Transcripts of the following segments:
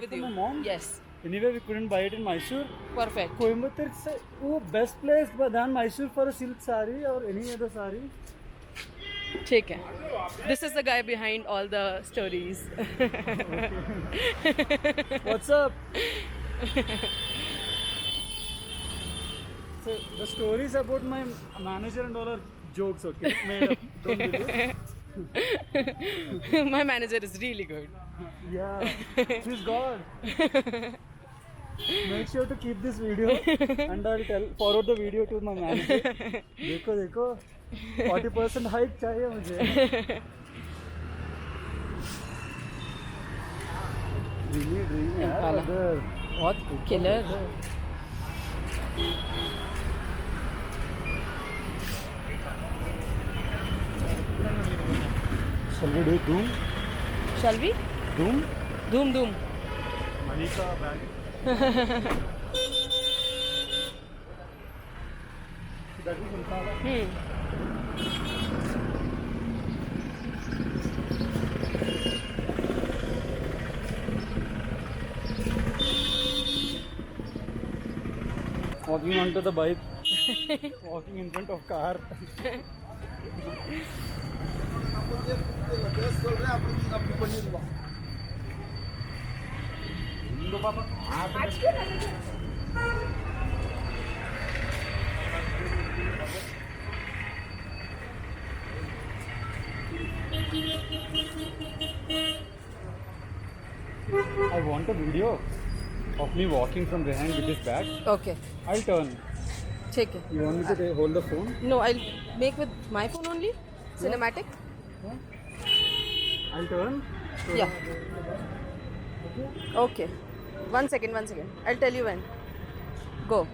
with from you. my mom? Yes. Anyway, we couldn't buy it in Mysore. Perfect. Coimbatore is the best place than Mysore for a silk sari or any other sari. ठीक है. This is the guy behind all the stories. What's up? So the stories about my manager and all are jokes, okay? Made up. Don't believe. My manager is really good. Yeah, she's God. Make sure to keep this video and I'll forward the video to my manager. देखो 40% hike चाहिए मुझे. Dreamy यार brother. बहुत killer. Shall we do Doom? Shall we? Doom? Doom. Malika bag. That is Ultala. Walking onto the bike. Walking in front of car. I want a video of me walking from behind with this bag. Okay. I'll turn. ठीक है. You want me to hold the phone? No, I'll make with my phone only. Cinematic. Yeah. I'll turn. Yeah. Okay. One second. I'll tell you when. Go.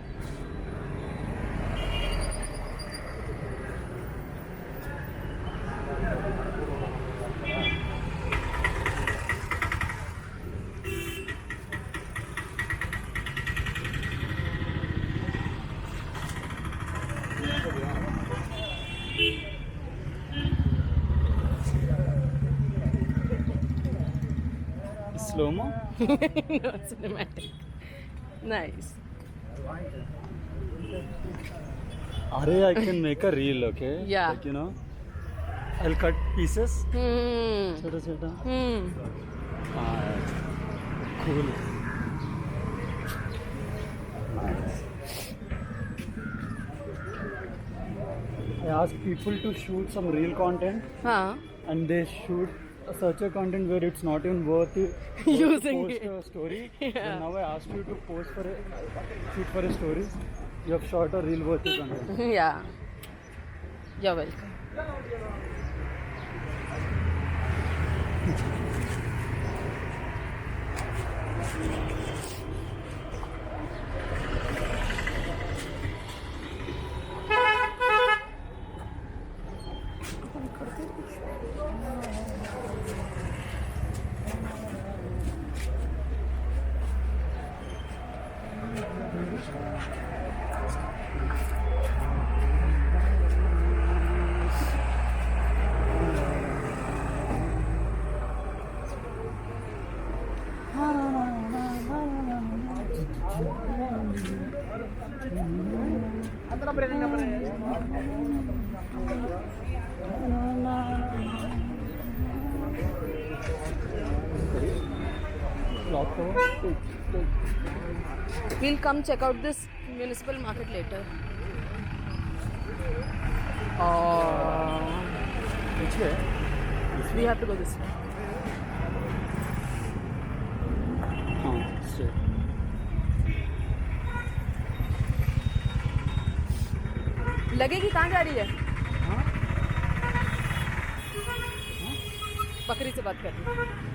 Slow-mo? No, cinematic. Nice. Are I can make a reel, okay? Yeah. Like, you know, I'll cut pieces. Hmm. Chota. Hmm. Cool. Nice. I ask people to shoot some real content हाँ. and they shoot such a content where it's not even worth it Using to post it. a story. Yeah. Then now I ask you to shoot for a story. You have shot a real worthy content. Yeah. You're welcome. We'll come check out this municipal market later. Which way? We have to go this way. Straight. लगेगी कहाँ जा रही है? हाँ? बकरी से बात कर रही है.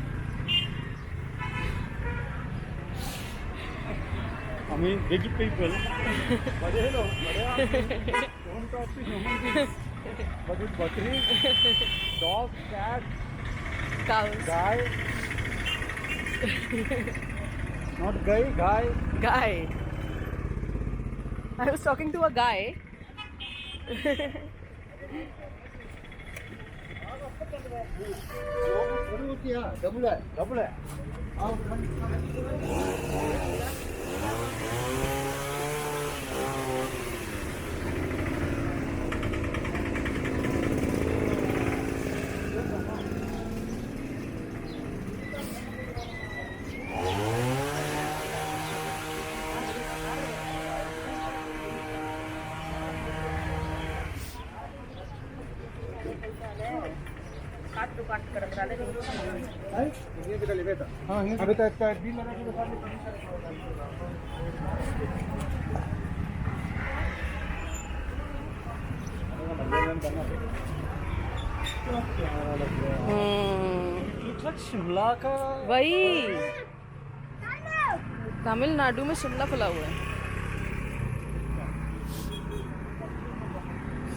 I mean, big people. But you know, don't talk to human beings. But with bakri, dog, cat, Cows. guy. Not guy, guy. Guy. I was talking to a guy. Double है. अभी तक बिल लगा के बता शिमला का वही तमिलनाडु में शिमला फुला हुआ है.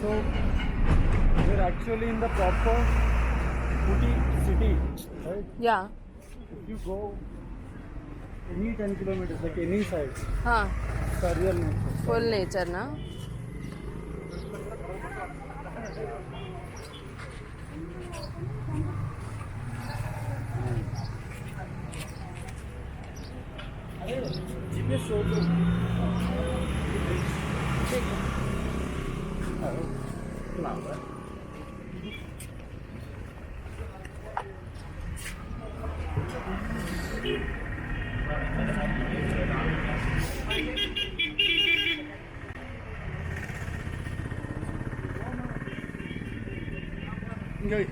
So we're actually in the proper Ooty city, right? Yeah. If you go any 10 kilometers, like any side, हाँ. it's a real nature. Full nature ना. GPS show दो. ठीक है. Enjoy.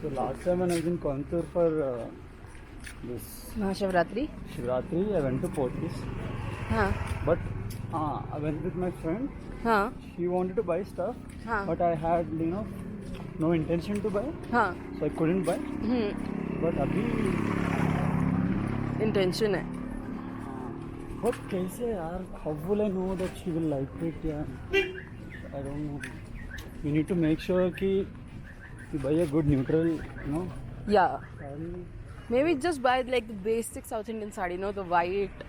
So last time when I was in Coimbatore for this Mahashivratri. Shivratri, I went to Portis. हाँ. But I went with my friend. हाँ. She wanted to buy stuff, हाँ. but I had no intention to buy, हाँ. so I couldn't buy. But अभी intention है. But कैसे यार? How will I know that she will like it? यार, I don't know. You need to make sure कि you buy a good neutral, Yeah. saree. Maybe just buy like the basic South Indian sari, the white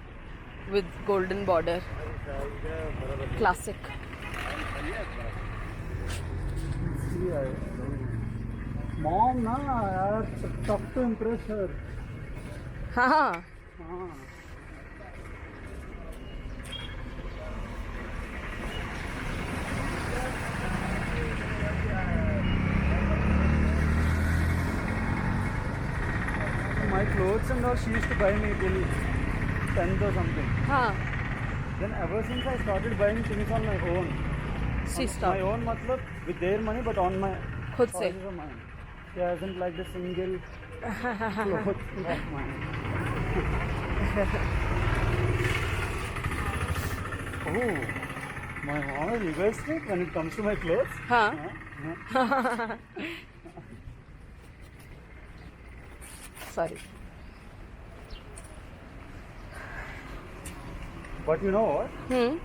with golden border. Classic. See, Mom, na, yaar, it's tough to impress her. हाँ. My clothes and all she used to buy me till 10th or something. हाँ. Then ever since I started buying things on my own. She stopped. My own matlab with their money but on my खुद से. choices of mine. She hasn't liked a single cloth of mine. Oh, my mom is egoistic when it comes to my clothes. हाँ. Sorry. But you know what? Hmm.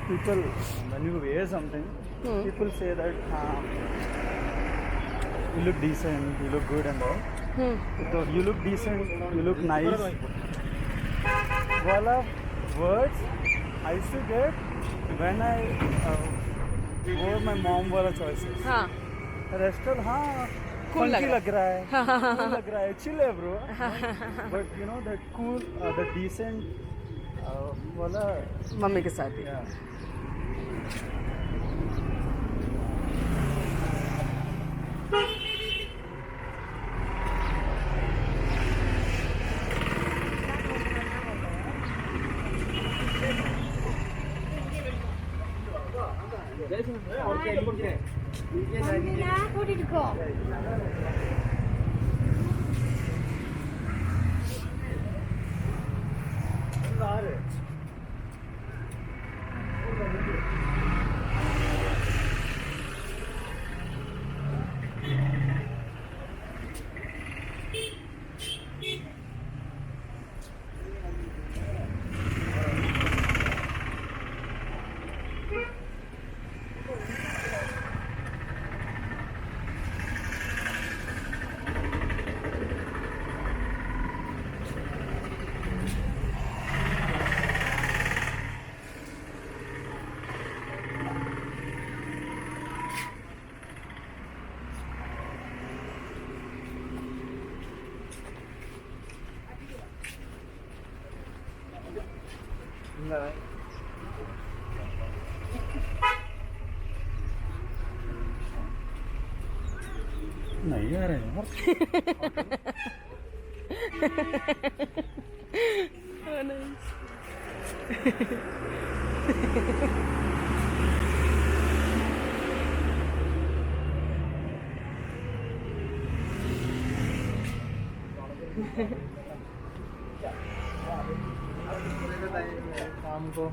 People, when you wear something, people say that you look decent, you look good and all. So you look decent, you look nice. Wala words I used to get when I wore my mom wala choices. हाँ. Rest all, हाँ, Cool funky लग लग रहा है, cool लग रहा है, chill है bro. But you know that cool, the decent, wala, mummy के साथ ही. yeah. नहीं आ रहे यार. Oh, nice. शाम को